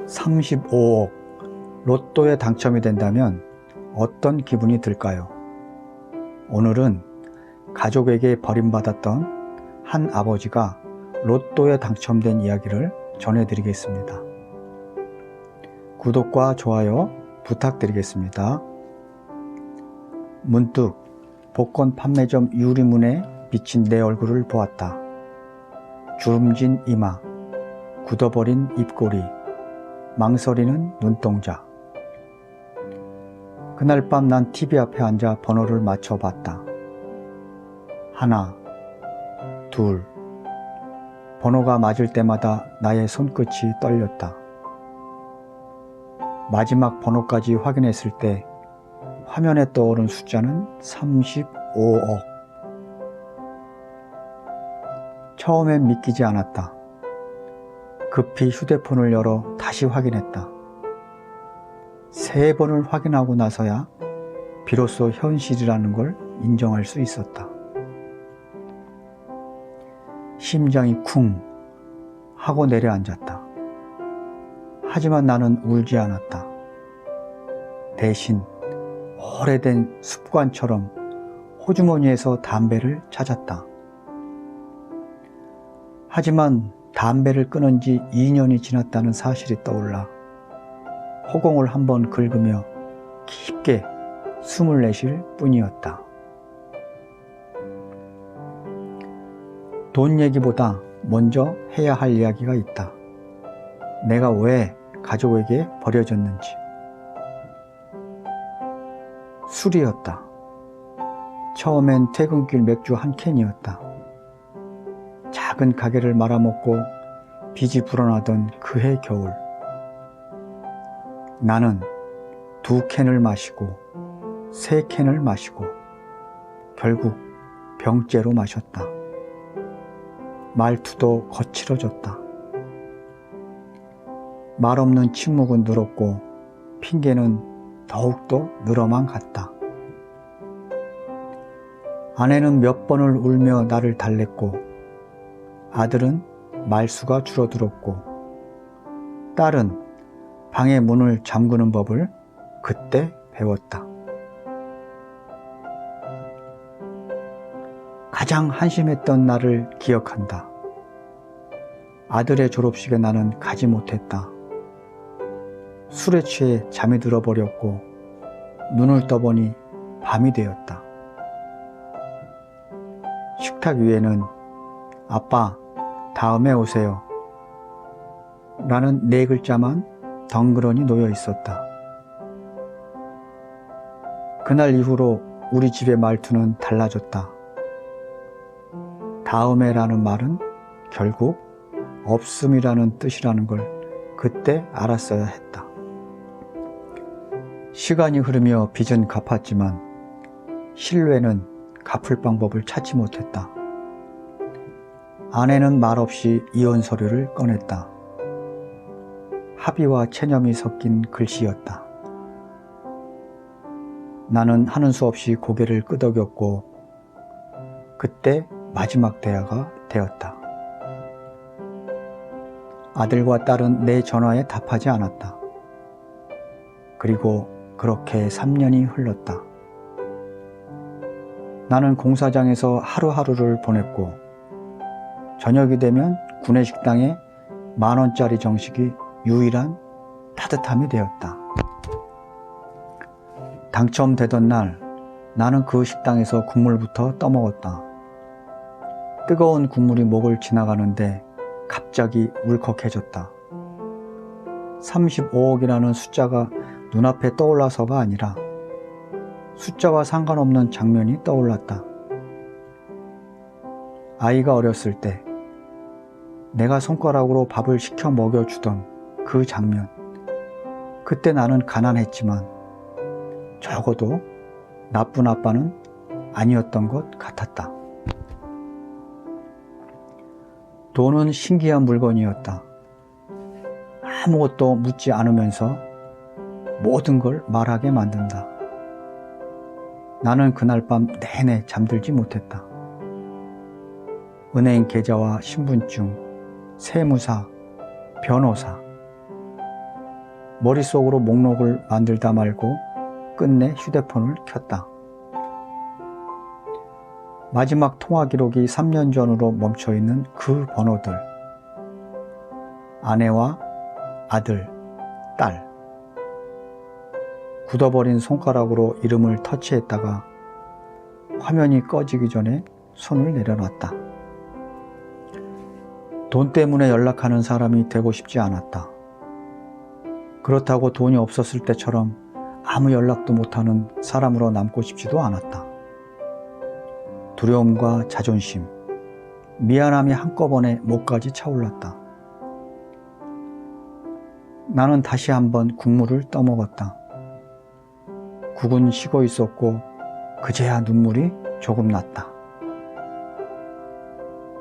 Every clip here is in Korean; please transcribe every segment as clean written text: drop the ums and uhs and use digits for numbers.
35억 로또에 당첨이 된다면 어떤 기분이 들까요? 오늘은 가족에게 버림받았던 한 아버지가 로또에 당첨된 이야기를 전해드리겠습니다. 구독과 좋아요 부탁드리겠습니다. 문득 복권 판매점 유리문에 비친 내 얼굴을 보았다. 주름진 이마, 굳어버린 입꼬리, 망설이는 눈동자. 그날 밤 난 TV 앞에 앉아 번호를 맞춰봤다. 하나, 둘. 번호가 맞을 때마다 나의 손끝이 떨렸다. 마지막 번호까지 확인했을 때 화면에 떠오른 숫자는 35억. 처음엔 믿기지 않았다. 급히 휴대폰을 열어 다시 확인했다. 3번을 확인하고 나서야 비로소 현실이라는 걸 인정할 수 있었다. 심장이 쿵 하고 내려앉았다. 하지만 나는 울지 않았다. 대신 오래된 습관처럼 호주머니에서 담배를 찾았다. 하지만 담배를 끊은 지 2년이 지났다는 사실이 떠올라 허공을 한번 긁으며 깊게 숨을 내쉴 뿐이었다. 돈 얘기보다 먼저 해야 할 이야기가 있다. 내가 왜 가족에게 버려졌는지. 술이었다. 처음엔 퇴근길 맥주 한 캔이었다. 작은 가게를 말아먹고 빚이 불어나던 그해 겨울. 나는 2캔을 마시고 3캔을 마시고 결국 병째로 마셨다. 말투도 거칠어졌다. 말없는 침묵은 늘었고 핑계는 더욱더 늘어만 갔다. 아내는 몇 번을 울며 나를 달랬고 아들은 말수가 줄어들었고 딸은 방의 문을 잠그는 법을 그때 배웠다. 가장 한심했던 날을 기억한다. 아들의 졸업식에 나는 가지 못했다. 술에 취해 잠이 들어버렸고 눈을 떠보니 밤이 되었다. 식탁 위에는 아빠, 다음에 오세요 라는 4글자만 덩그러니 놓여 있었다. 그날 이후로 우리 집의 말투는 달라졌다. 다음에라는 말은 결국 없음이라는 뜻이라는 걸 그때 알았어야 했다. 시간이 흐르며 빚은 갚았지만 신뢰는 갚을 방법을 찾지 못했다. 아내는 말없이 이혼 서류를 꺼냈다. 합의와 체념이 섞인 글씨였다. 나는 하는 수 없이 고개를 끄덕였고 그때 마지막 대화가 되었다. 아들과 딸은 내 전화에 답하지 않았다. 그리고 그렇게 3년이 흘렀다. 나는 공사장에서 하루하루를 보냈고 저녁이 되면 구내식당에 10,000원짜리 정식이 유일한 따뜻함이 되었다. 당첨되던 날 나는 그 식당에서 국물부터 떠먹었다. 뜨거운 국물이 목을 지나가는데 갑자기 울컥해졌다. 35억이라는 숫자가 눈앞에 떠올라서가 아니라 숫자와 상관없는 장면이 떠올랐다. 아이가 어렸을 때 내가 손가락으로 밥을 시켜 먹여주던 그 장면. 그때 나는 가난했지만 적어도 나쁜 아빠는 아니었던 것 같았다. 돈은 신기한 물건이었다. 아무것도 묻지 않으면서 모든 걸 말하게 만든다. 나는 그날 밤 내내 잠들지 못했다. 은행 계좌와 신분증, 세무사, 변호사, 머릿속으로 목록을 만들다 말고 끝내 휴대폰을 켰다. 마지막 통화 기록이 3년 전으로 멈춰있는 그 번호들. 아내와 아들, 딸. 굳어버린 손가락으로 이름을 터치했다가 화면이 꺼지기 전에 손을 내려놨다. 돈 때문에 연락하는 사람이 되고 싶지 않았다. 그렇다고 돈이 없었을 때처럼 아무 연락도 못하는 사람으로 남고 싶지도 않았다. 두려움과 자존심, 미안함이 한꺼번에 목까지 차올랐다. 나는 다시 한번 국물을 떠먹었다. 국은 식어 있었고 그제야 눈물이 조금 났다.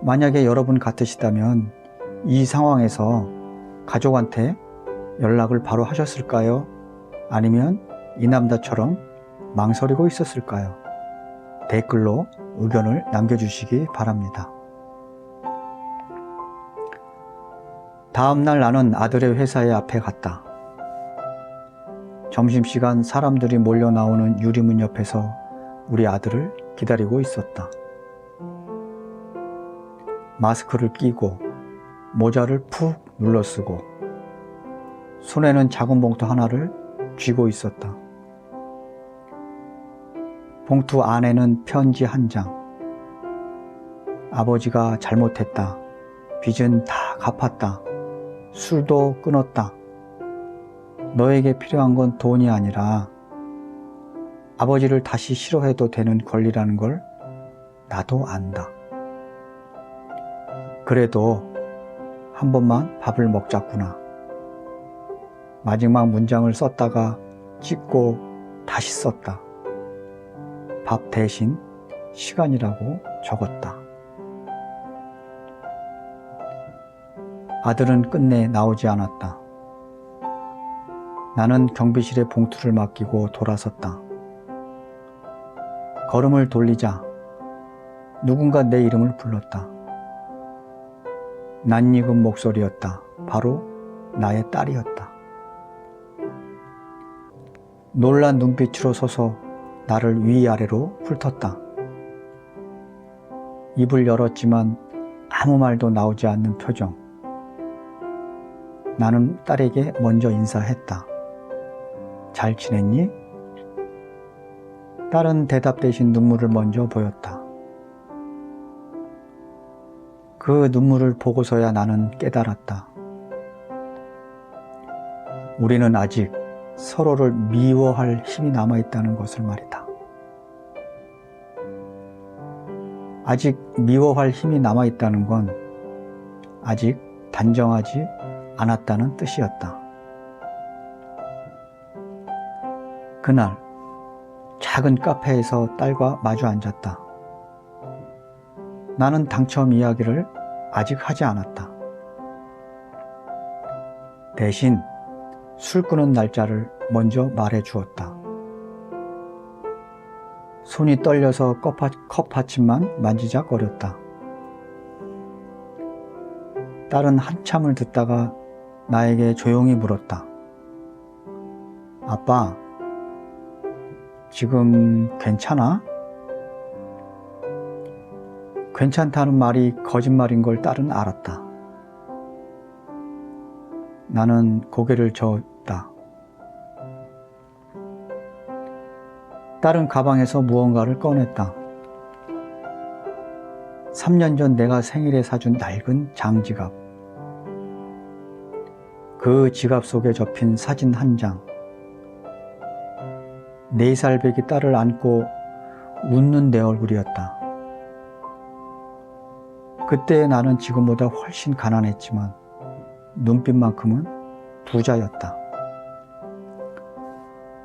만약에 여러분 같으시다면 이 상황에서 가족한테 연락을 바로 하셨을까요? 아니면 이 남자처럼 망설이고 있었을까요? 댓글로 의견을 남겨주시기 바랍니다. 다음날 나는 아들의 회사의 앞에 갔다. 점심시간 사람들이 몰려 나오는 유리문 옆에서 우리 아들을 기다리고 있었다. 마스크를 끼고 모자를 푹 눌러쓰고 손에는 작은 봉투 하나를 쥐고 있었다. 봉투 안에는 편지 한 장. 아버지가 잘못했다. 빚은 다 갚았다. 술도 끊었다. 너에게 필요한 건 돈이 아니라 아버지를 다시 싫어해도 되는 권리라는 걸 나도 안다. 그래도 한 번만 밥을 먹자꾸나. 마지막 문장을 썼다가 찍고 다시 썼다. 밥 대신 시간이라고 적었다. 아들은 끝내 나오지 않았다. 나는 경비실에 봉투를 맡기고 돌아섰다. 걸음을 돌리자 누군가 내 이름을 불렀다. 낯익은 목소리였다. 바로 나의 딸이었다. 놀란 눈빛으로 서서 나를 위아래로 훑었다. 입을 열었지만 아무 말도 나오지 않는 표정. 나는 딸에게 먼저 인사했다. 잘 지냈니? 딸은 대답 대신 눈물을 먼저 보였다. 그 눈물을 보고서야 나는 깨달았다. 우리는 아직 서로를 미워할 힘이 남아있다는 것을 말이다. 아직 미워할 힘이 남아있다는 건 아직 단정하지 않았다는 뜻이었다. 그날 작은 카페에서 딸과 마주 앉았다. 나는 당첨 이야기를 아직 하지 않았다. 대신 술 끊은 날짜를 먼저 말해 주었다. 손이 떨려서 컵 받침만 만지작거렸다. 딸은 한참을 듣다가 나에게 조용히 물었다. 아빠, 지금 괜찮아? 괜찮다는 말이 거짓말인 걸 딸은 알았다. 나는 고개를 저었다. 딸은 가방에서 무언가를 꺼냈다. 3년 전 내가 생일에 사준 낡은 장지갑. 그 지갑 속에 접힌 사진 한 장. 4살 배기 딸을 안고 웃는 내 얼굴이었다. 그때 나는 지금보다 훨씬 가난했지만 눈빛만큼은 부자였다.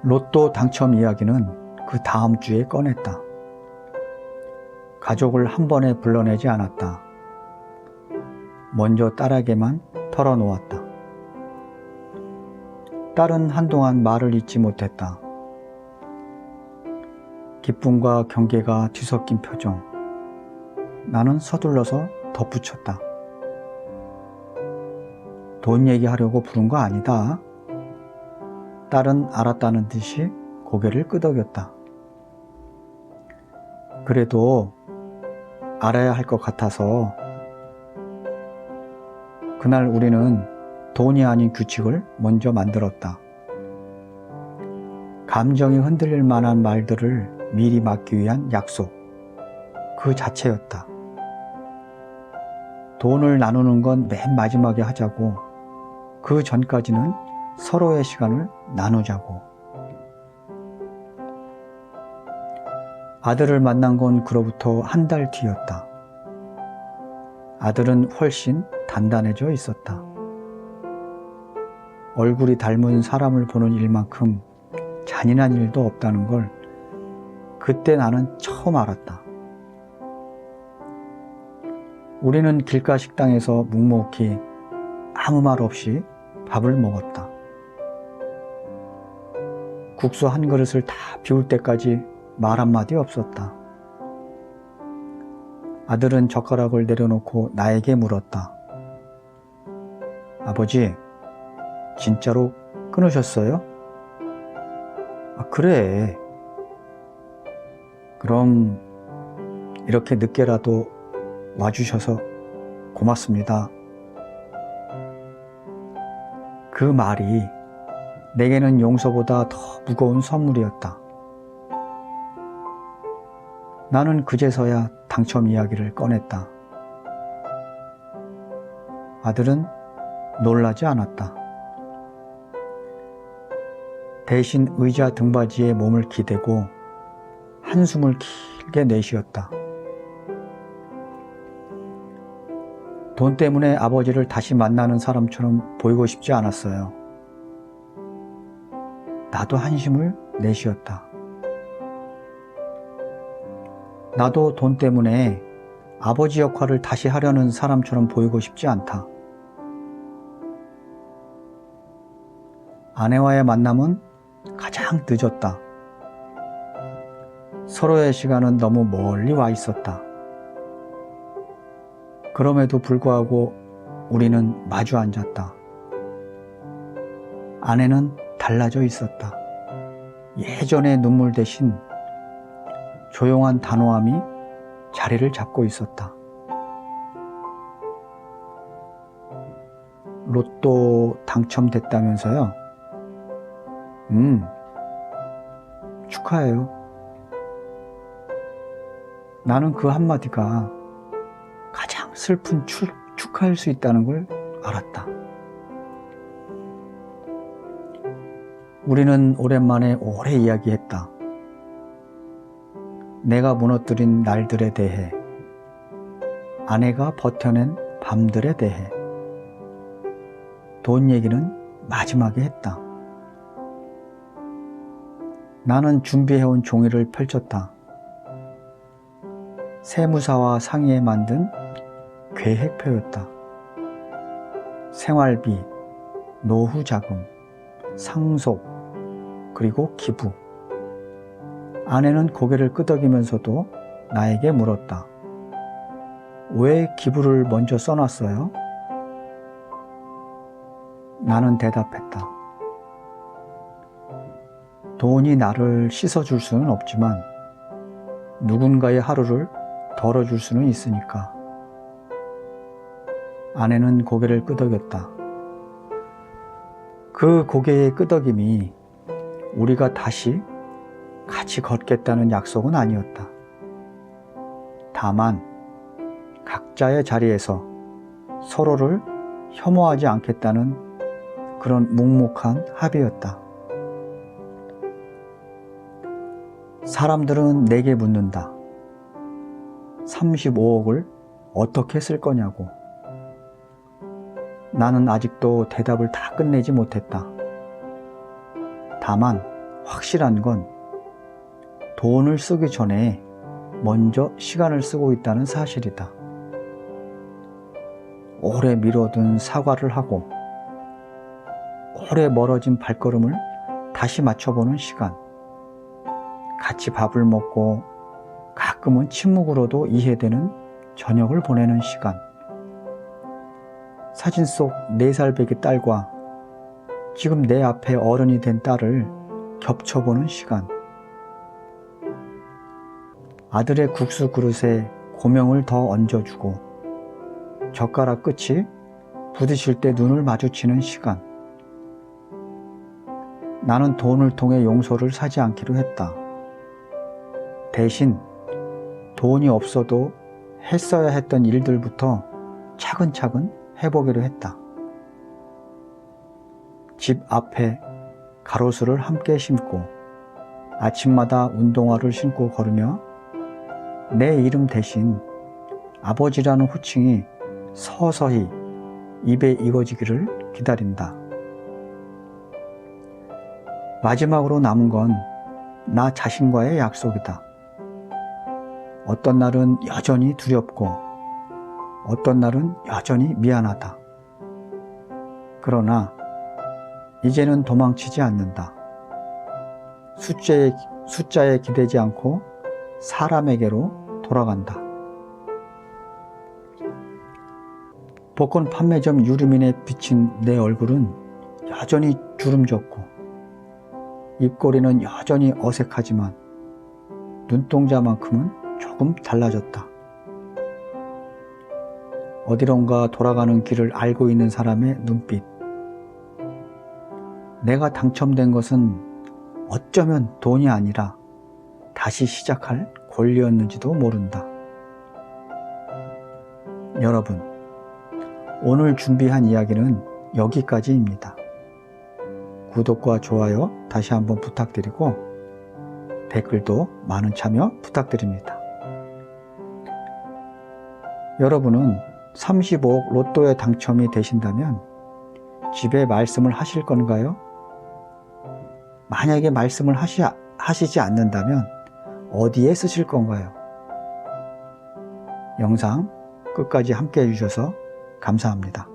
로또 당첨 이야기는 그 다음 주에 꺼냈다. 가족을 한 번에 불러내지 않았다. 먼저 딸에게만 털어놓았다. 딸은 한동안 말을 잇지 못했다. 기쁨과 경계가 뒤섞인 표정. 나는 서둘러서 덧붙였다. 돈 얘기하려고 부른 거 아니다. 딸은 알았다는 듯이 고개를 끄덕였다. 그래도 알아야 할 것 같아서 그날 우리는 돈이 아닌 규칙을 먼저 만들었다. 감정이 흔들릴 만한 말들을 미리 막기 위한 약속, 그 자체였다. 돈을 나누는 건 맨 마지막에 하자고, 그 전까지는 서로의 시간을 나누자고. 아들을 만난 건 그로부터 한 달 뒤였다. 아들은 훨씬 단단해져 있었다. 얼굴이 닮은 사람을 보는 일만큼 잔인한 일도 없다는 걸 그때 나는 처음 알았다. 우리는 길가 식당에서 묵묵히 아무 말 없이 밥을 먹었다. 국수 한 그릇을 다 비울 때까지 말 한마디 없었다. 아들은 젓가락을 내려놓고 나에게 물었다. 아버지, 진짜로 끊으셨어요? 그래. 그럼 이렇게 늦게라도 와주셔서 고맙습니다. 그 말이 내게는 용서보다 더 무거운 선물이었다. 나는 그제서야 당첨 이야기를 꺼냈다. 아들은 놀라지 않았다. 대신 의자 등받이에 몸을 기대고 한숨을 길게 내쉬었다. 돈 때문에 아버지를 다시 만나는 사람처럼 보이고 싶지 않았어요. 나도 한숨을 내쉬었다. 나도 돈 때문에 아버지 역할을 다시 하려는 사람처럼 보이고 싶지 않다. 아내와의 만남은 가장 늦었다. 서로의 시간은 너무 멀리 와 있었다. 그럼에도 불구하고 우리는 마주 앉았다. 아내는 달라져 있었다. 예전의 눈물 대신 조용한 단호함이 자리를 잡고 있었다. 로또 당첨됐다면서요? 축하해요. 나는 그 한마디가 가장 슬픈 축하일 수 있다는 걸 알았다. 우리는 오랜만에 오래 이야기했다. 내가 무너뜨린 날들에 대해, 아내가 버텨낸 밤들에 대해, 돈 얘기는 마지막에 했다. 나는 준비해온 종이를 펼쳤다. 세무사와 상의해 만든 계획표였다. 생활비, 노후자금, 상속, 그리고 기부. 아내는 고개를 끄덕이면서도 나에게 물었다. 왜 기부를 먼저 써놨어요? 나는 대답했다. 돈이 나를 씻어줄 수는 없지만 누군가의 하루를 덜어줄 수는 있으니까. 아내는 고개를 끄덕였다. 그 고개의 끄덕임이 우리가 다시 같이 걷겠다는 약속은 아니었다. 다만 각자의 자리에서 서로를 혐오하지 않겠다는 그런 묵묵한 합의였다. 사람들은 내게 묻는다. 35억을 어떻게 쓸 거냐고. 나는 아직도 대답을 다 끝내지 못했다. 다만 확실한 건 돈을 쓰기 전에 먼저 시간을 쓰고 있다는 사실이다. 오래 미뤄둔 사과를 하고 오래 멀어진 발걸음을 다시 맞춰보는 시간. 같이 밥을 먹고 가끔은 침묵으로도 이해되는 저녁을 보내는 시간. 사진 속 4살 배기 딸과 지금 내 앞에 어른이 된 딸을 겹쳐보는 시간. 아들의 국수 그릇에 고명을 더 얹어주고 젓가락 끝이 부딪힐 때 눈을 마주치는 시간. 나는 돈을 통해 용서를 사지 않기로 했다. 대신 돈이 없어도 했어야 했던 일들부터 차근차근 해보기로 했다. 집 앞에 가로수를 함께 심고 아침마다 운동화를 신고 걸으며 내 이름 대신 아버지라는 호칭이 서서히 입에 익어지기를 기다린다. 마지막으로 남은 건 나 자신과의 약속이다. 어떤 날은 여전히 두렵고 어떤 날은 여전히 미안하다. 그러나 이제는 도망치지 않는다. 숫자에 기대지 않고 사람에게로 돌아간다. 복권 판매점 유리민에 비친 내 얼굴은 여전히 주름졌고 입꼬리는 여전히 어색하지만 눈동자만큼은 조금 달라졌다. 어디론가 돌아가는 길을 알고 있는 사람의 눈빛. 내가 당첨된 것은 어쩌면 돈이 아니라 다시 시작할 권리였는지도 모른다. 여러분, 오늘 준비한 이야기는 여기까지입니다. 구독과 좋아요 다시 한번 부탁드리고 댓글도 많은 참여 부탁드립니다. 여러분은 35억 로또에 당첨이 되신다면 집에 말씀을 하실 건가요? 만약에 말씀을 하시지 않는다면 어디에 쓰실 건가요? 영상 끝까지 함께 해주셔서 감사합니다.